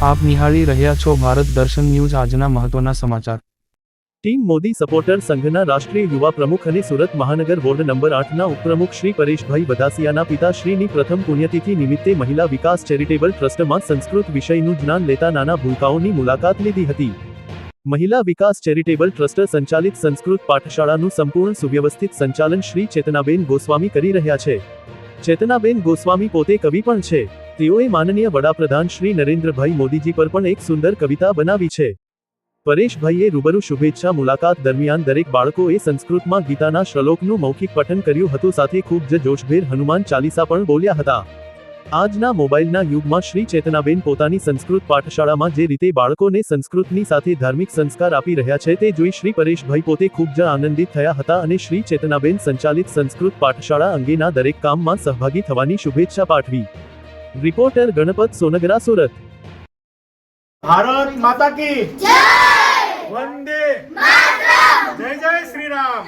આપ નિહાળી રહ્યા છો ભારત દર્શન ન્યૂઝ આજના મહત્વના સમાચાર। ટીમ મોદી સપોર્ટર સંઘના રાષ્ટ્રીય યુવા પ્રમુખ અને સુરત મહાનગર વોર્ડ નંબર 8ના ઉપપ્રમુખ શ્રી પરેશભાઈ વધાસિયાના પિતાશ્રીની પ્રથમ પુણ્યતિથિ નિમિત્તે મહિલા વિકાસ ચેરિટેબલ ટ્રસ્ટમાં સંસ્કૃત વિષયનું જ્ઞાન લેતા નાના ભૂલકાઓની મુલાકાત લીધી હતી। મહિલા વિકાસ ચેરિટેબલ ટ્રસ્ટ સંચાલિત સંસ્કૃત પાઠશાળાનું સંપૂર્ણ સુવ્યવસ્થિત સંચાલન શ્રી ચેતનાબેન ગોસ્વામી કરી રહ્યા છે। ચેતનાબેન ગોસ્વામી પોતે કવિ પણ છે। તેઓએ માનનીય વડાપ્રધાન શ્રી નરેન્દ્રભાઈ મોદીજી પર પણ એક સુંદર કવિતા બનાવી છે। પરેશભાઈએ રૂબરૂ શુભેચ્છા મુલાકાત દરમિયાન દરેક બાળકોએ સંસ્કૃતમાં ગીતાના શ્લોકનું મૌખિક પઠન કર્યું હતું, સાથે ખૂબ જ જોશભેર હનુમાન ચાલીસા પણ બોલ્યા હતા। આજના મોબાઈલના યુગમાં શ્રી ચેતનાબેન પોતાની સંસ્કૃત પાઠશાળામાં જે રીતે બાળકોને સંસ્કૃતની સાથે ધાર્મિક સંસ્કાર આપી રહ્યા છે તે જોઈ શ્રી પરેશભાઈ પોતે ખૂબ જ આનંદિત થયા હતા અને શ્રી ચેતનાબેન સંચાલિત સંસ્કૃત પાઠશાળા અંગેના દરેક કામમાં સહભાગી થવાની શુભેચ્છા પાઠવી। રિપોર્ટર ગણપત સોનગરા, સુરત। भारत माता की जय, वंदे मातरम, जय जय श्री राम।